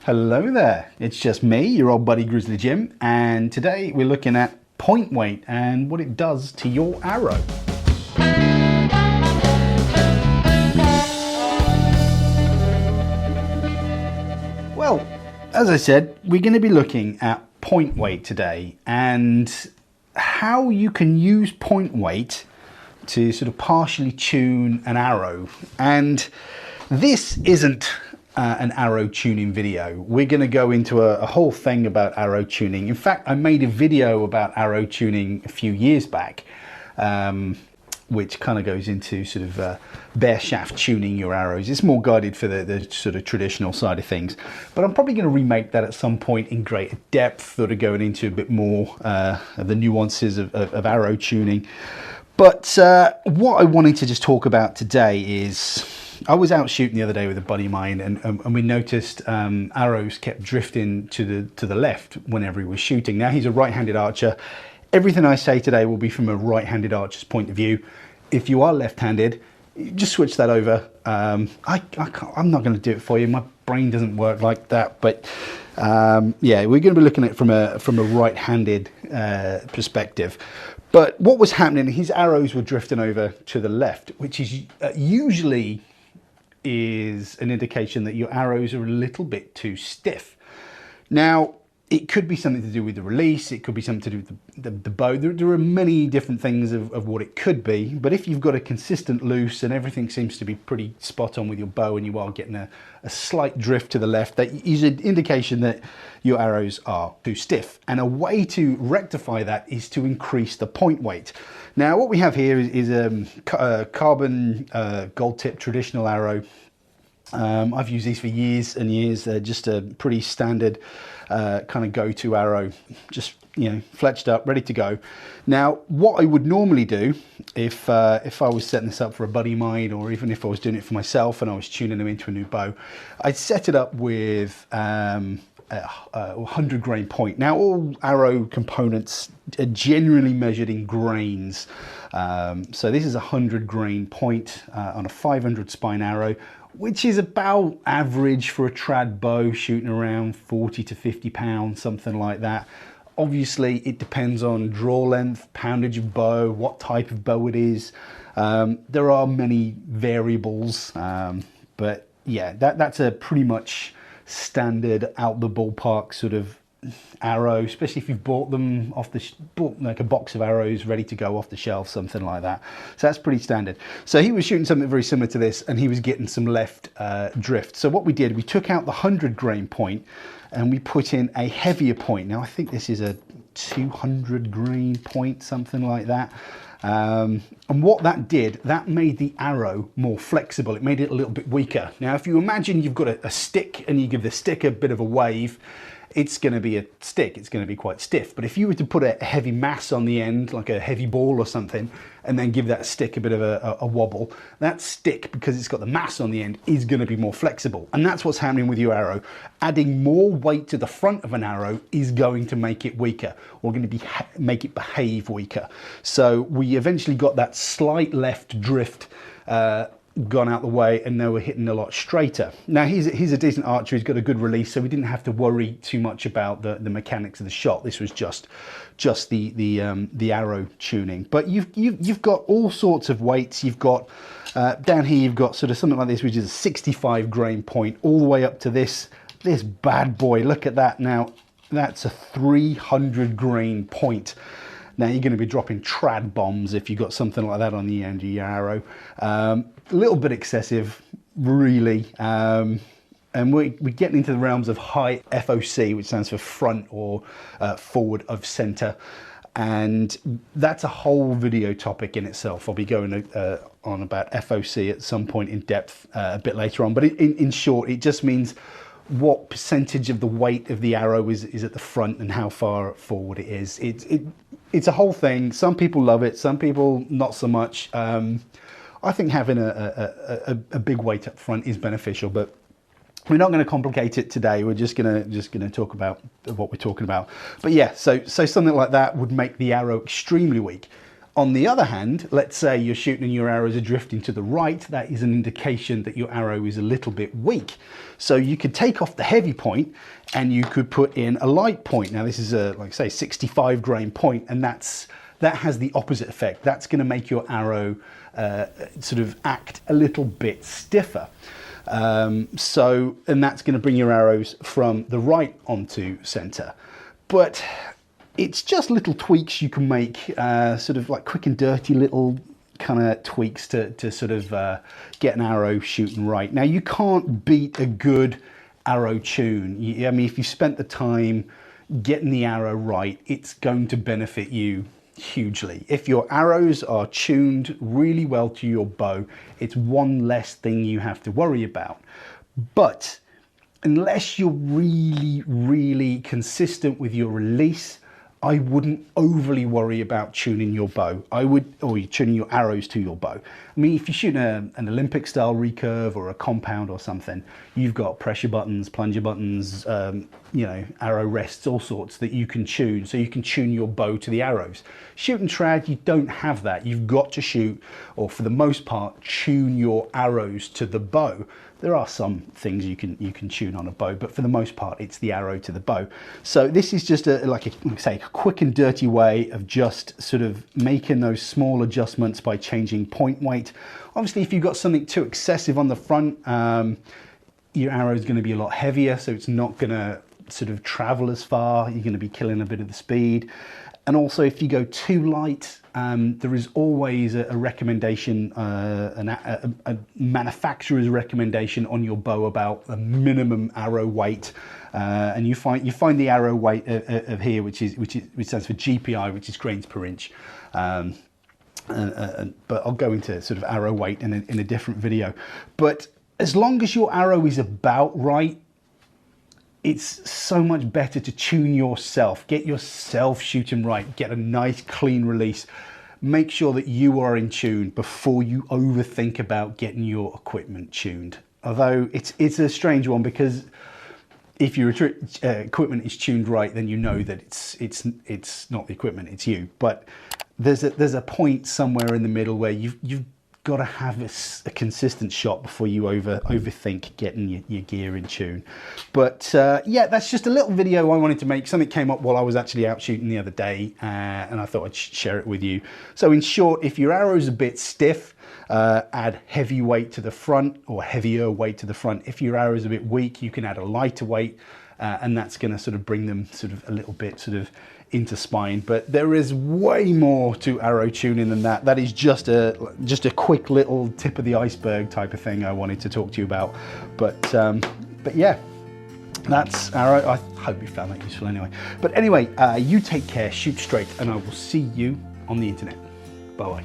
Hello there, it's just me, your old buddy Grizzly Jim, and today we're looking at point weight and what it does to your arrow. Well, as I said, we're going to be looking at point weight today and how you can use point weight to sort of partially tune an arrow. And this isn't an arrow tuning video. We're going to go into a whole thing about arrow tuning. In fact, I made a video about arrow tuning a few years back, which kind of goes into sort of bare shaft tuning your arrows. It's more guided for the sort of traditional side of things, but I'm probably going to remake that at some point in greater depth, sort of going into a bit more of the nuances of arrow tuning. But what I wanted to just talk about today is, I was out shooting the other day with a buddy of mine, and we noticed arrows kept drifting to the left whenever he was shooting. Now, he's a right-handed archer. Everything I say today will be from a right-handed archer's point of view. If you are left-handed, just switch that over. I'm not going to do it for you. My brain doesn't work like that. But yeah, we're going to be looking at it from a right-handed perspective. But what was happening, his arrows were drifting over to the left, which is usually is an indication that your arrows are a little bit too stiff. Now, it could be something to do with the release, it could be something to do with the bow. There are many different things of what it could be, but if you've got a consistent loose and everything seems to be pretty spot on with your bow and you are getting a slight drift to the left, that is an indication that your arrows are too stiff. And a way to rectify that is to increase the point weight. Now, what we have here is a carbon gold tip traditional arrow. I've used these for years and years. They're just a pretty standard kind of go-to arrow, just, you know, fletched up, ready to go. Now, what I would normally do if I was setting this up for a buddy of mine, or even if I was doing it for myself and I was tuning them into a new bow, I'd set it up with a 100 grain point. Now, all arrow components are generally measured in grains. So this is a 100 grain point on a 500 spine arrow, which is about average for a trad bow, shooting around 40 to 50 pounds, something like that. Obviously, it depends on draw length, poundage of bow, what type of bow it is. There are many variables, but yeah, that's a pretty much standard out the ballpark sort of arrow, especially if you've bought them off bought like a box of arrows ready to go off the shelf, something like that. So that's pretty standard. So he was shooting something very similar to this, and he was getting some left drift. So what we did, we took out the 100 grain point and we put in a heavier point. Now, I think this is a 200 grain point, something like that. And what that did, that made the arrow more flexible. It made it a little bit weaker. Now, if you imagine you've got a stick and you give the stick a bit of a wave, it's going to be a stick, it's going to be quite stiff. But if you were to put a heavy mass on the end, like a heavy ball or something, and then give that stick a bit of a wobble, that stick, because it's got the mass on the end, is going to be more flexible. And that's what's happening with your arrow. Adding more weight to the front of an arrow is going to make it weaker, or going to make it behave weaker. So we eventually got that slight left drift gone out the way, and now we're hitting a lot straighter. Now, he's a decent archer, he's got a good release, so we didn't have to worry too much about the mechanics of the shot. This was just the arrow tuning. But you've got all sorts of weights. You've got down here, you've got sort of something like this, which is a 65 grain point, all the way up to this bad boy. Look at that. Now, that's a 300 grain point. Now, you're going to be dropping trad bombs if you've got something like that on the end of your arrow. A little bit excessive, really. And we're getting into the realms of high FOC, which stands for front or forward of center. And that's a whole video topic in itself. I'll be going on about FOC at some point in depth a bit later on. But in short, it just means what percentage of the weight of the arrow is at the front and how far forward it is. It's a whole thing. Some people love it, some people not so much. I think having a big weight up front is beneficial, but we're not going to complicate it today. We're just gonna talk about what we're talking about. But yeah, so something like that would make the arrow extremely weak. On the other hand, let's say you're shooting and your arrows are drifting to the right, that is an indication that your arrow is a little bit weak. So you could take off the heavy point and you could put in a light point. Now this is a, like I say, 65 grain point, and that has the opposite effect. That's going to make your arrow sort of act a little bit stiffer. And that's going to bring your arrows from the right onto center. But it's just little tweaks you can make, sort of like quick and dirty little kind of tweaks to sort of get an arrow shooting right. Now you can't beat a good arrow tune. I mean, if you spent the time getting the arrow right, it's going to benefit you hugely. If your arrows are tuned really well to your bow, it's one less thing you have to worry about. But unless you're really, really consistent with your release, I wouldn't overly worry about tuning your bow. Or you're tuning your arrows to your bow. I mean, if you shoot an Olympic style recurve or a compound or something, you've got pressure buttons, plunger buttons, you know, arrow rests, all sorts that you can tune. So you can tune your bow to the arrows. Shooting trad, you don't have that. You've got to shoot, or for the most part, tune your arrows to the bow. There are some things you can tune on a bow, but for the most part, it's the arrow to the bow. So this is just a quick and dirty way of just sort of making those small adjustments by changing point weight. Obviously, if you've got something too excessive on the front, your arrow is going to be a lot heavier, so it's not going to sort of travel as far. You're going to be killing a bit of the speed. And also, if you go too light, there is always a recommendation, a manufacturer's recommendation on your bow about a minimum arrow weight, and you find the arrow weight of here, which stands for GPI, which is grains per inch. But I'll go into sort of arrow weight in a different video. But as long as your arrow is about right, it's so much better to tune yourself, get yourself shooting right, get a nice clean release. Make sure that you are in tune before you overthink about getting your equipment tuned. Although it's a strange one, because if your equipment is tuned right, then you know that it's not the equipment, it's you. But there's a point somewhere in the middle where you've got to have a consistent shot before you overthink getting your gear in tune. But yeah, that's just a little video I wanted to make. Something came up while I was actually out shooting the other day, and I thought I'd share it with you. So in short, if your arrow's a bit stiff, add heavy weight to the front, or heavier weight to the front. If your arrow's a bit weak, you can add a lighter weight, and that's going to sort of bring them sort of a little bit sort of into spine. But there is way more to arrow tuning than that. That is just a quick little tip of the iceberg type of thing I wanted to talk to you about. But yeah, that's arrow. I hope you found that useful anyway. But anyway, you take care, shoot straight, and I will see you on the internet. Bye bye.